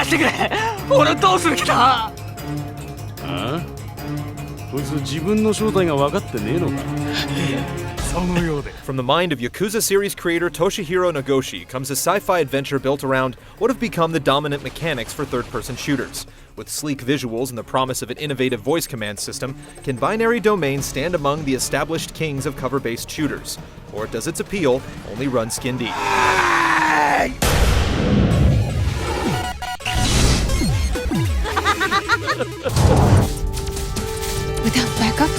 してくれ。俺どうする気だ。ああ、こいつ自分の正体が分かってねえのか。そのようで。 From the mind of Yakuza series creator Toshihiro Nagoshi comes a sci-fi adventure built around what have become the dominant mechanics for third-person shooters. With sleek visuals and the promise of an innovative voice command system, can Binary Domain stand among the established kings of cover-based shooters? Or does its appeal only run skin deep? Without backup?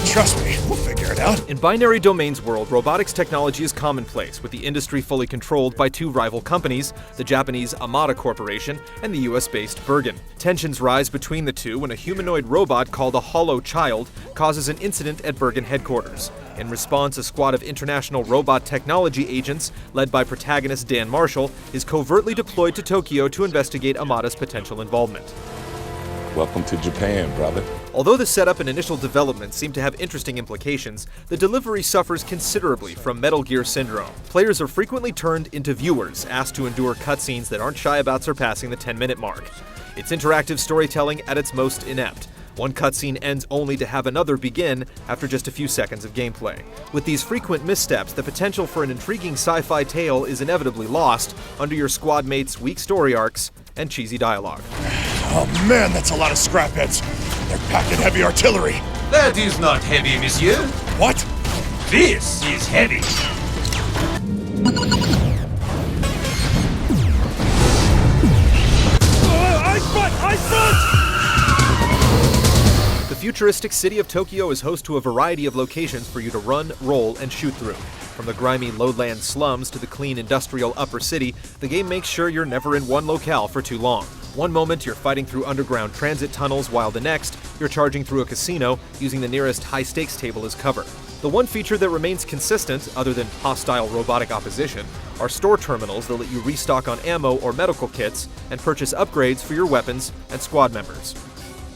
Trust me, we'll figure it out. In Binary Domain's world, robotics technology is commonplace, with the industry fully controlled by two rival companies, the Japanese Amada Corporation and the US-based Bergen. Tensions rise between the two when a humanoid robot called a Hollow Child causes an incident at Bergen headquarters. In response, a squad of international robot technology agents, led by protagonist Dan Marshall, is covertly deployed to Tokyo to investigate Amada's potential involvement. Welcome to Japan, brother. Although the setup and initial development seem to have interesting implications, the delivery suffers considerably from Metal Gear syndrome. Players are frequently turned into viewers, asked to endure cutscenes that aren't shy about surpassing the 10-minute mark. It's interactive storytelling at its most inept. One cutscene ends only to have another begin after just a few seconds of gameplay. With these frequent missteps, the potential for an intriguing sci-fi tale is inevitably lost under your squad mates' weak story arcs and cheesy dialogue. Oh man, that's a lot of scrap heads. They're packing heavy artillery. That is not heavy, monsieur. What? This is heavy. The futuristic city of Tokyo is host to a variety of locations for you to run, roll, and shoot through. From the grimy lowland slums to the clean industrial upper city, the game makes sure you're never in one locale for too long. One moment you're fighting through underground transit tunnels, while the next, you're charging through a casino using the nearest high-stakes table as cover. The one feature that remains consistent, other than hostile robotic opposition, are store terminals that let you restock on ammo or medical kits and purchase upgrades for your weapons and squad members.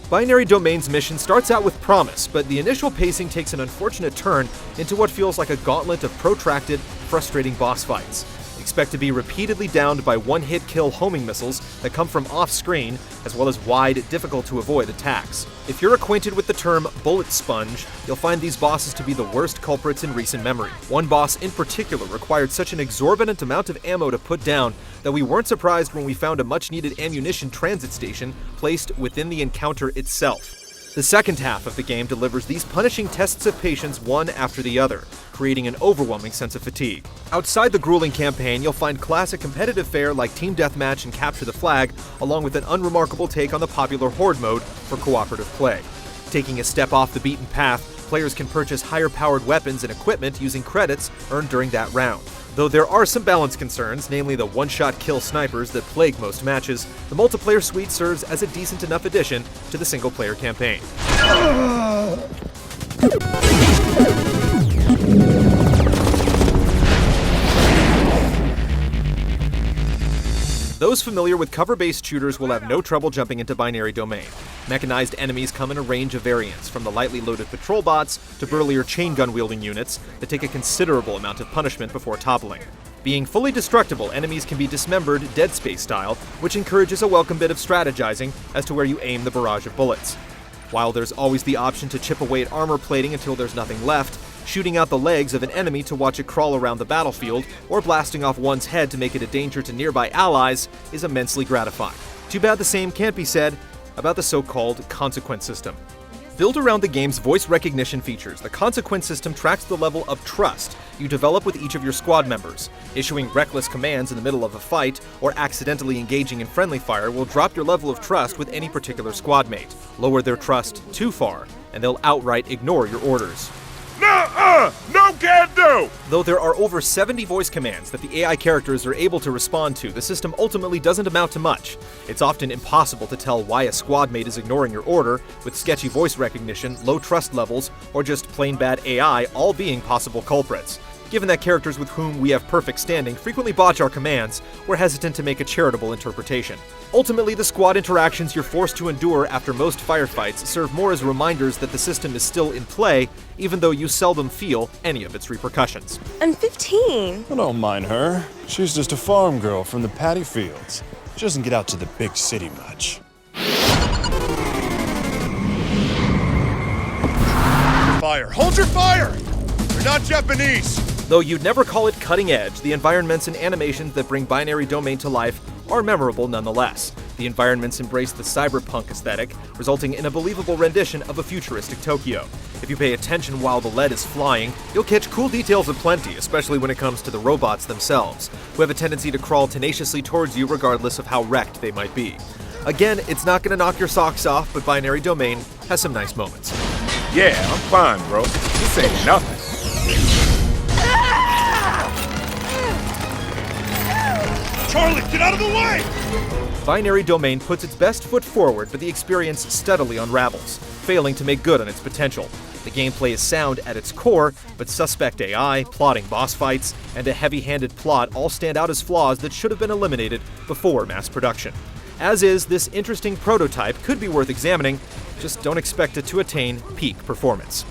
Binary Domain's mission starts out with promise, but the initial pacing takes an unfortunate turn into what feels like a gauntlet of protracted, frustrating boss fights. Expect to be repeatedly downed by one-hit kill homing missiles that come from off-screen, as well as wide, difficult-to-avoid attacks. If you're acquainted with the term bullet sponge, you'll find these bosses to be the worst culprits in recent memory. One boss in particular required such an exorbitant amount of ammo to put down that we weren't surprised when we found a much-needed ammunition transit station placed within the encounter itself. The second half of the game delivers these punishing tests of patience one after the other, creating an overwhelming sense of fatigue. Outside the grueling campaign, you'll find classic competitive fare like Team Deathmatch and Capture the Flag, along with an unremarkable take on the popular Horde mode for cooperative play. Taking a step off the beaten path, players can purchase higher-powered weapons and equipment using credits earned during that round. Though there are some balance concerns, namely the one-shot kill snipers that plague most matches, the multiplayer suite serves as a decent enough addition to the single-player campaign. Those familiar with cover-based shooters will have no trouble jumping into Binary Domain. Mechanized enemies come in a range of variants, from the lightly loaded patrol bots to burlier chain gun-wielding units that take a considerable amount of punishment before toppling. Being fully destructible, enemies can be dismembered Dead Space style, which encourages a welcome bit of strategizing as to where you aim the barrage of bullets. While there's always the option to chip away at armor plating until there's nothing left, shooting out the legs of an enemy to watch it crawl around the battlefield, or blasting off one's head to make it a danger to nearby allies is immensely gratifying. Too bad the same can't be said about the so-called Consequence system. Built around the game's voice recognition features, the Consequence system tracks the level of trust you develop with each of your squad members. Issuing reckless commands in the middle of a fight, or accidentally engaging in friendly fire will drop your level of trust with any particular squad mate. Lower their trust too far, and they'll outright ignore your orders. No can do! Though there are over 70 voice commands that the AI characters are able to respond to, the system ultimately doesn't amount to much. It's often impossible to tell why a squad mate is ignoring your order, with sketchy voice recognition, low trust levels, or just plain bad AI all being possible culprits. Given that characters with whom we have perfect standing frequently botch our commands, we're hesitant to make a charitable interpretation. Ultimately, the squad interactions you're forced to endure after most firefights serve more as reminders that the system is still in play, even though you seldom feel any of its repercussions. I'm 15. Well, don't mind her. She's just a farm girl from the paddy fields. She doesn't get out to the big city much. Fire! Hold your fire! They're not Japanese! Though you'd never call it cutting edge, the environments and animations that bring Binary Domain to life are memorable nonetheless. The environments embrace the cyberpunk aesthetic, resulting in a believable rendition of a futuristic Tokyo. If you pay attention while the lead is flying, you'll catch cool details aplenty, especially when it comes to the robots themselves, who have a tendency to crawl tenaciously towards you regardless of how wrecked they might be. Again, it's not gonna knock your socks off, but Binary Domain has some nice moments. Yeah, I'm fine, bro. This ain't nothing. Charlie, get out of the way! Binary Domain puts its best foot forward, but the experience steadily unravels, failing to make good on its potential. The gameplay is sound at its core, but suspect AI, plotting boss fights, and a heavy-handed plot all stand out as flaws that should have been eliminated before mass production. As is, this interesting prototype could be worth examining, just don't expect it to attain peak performance.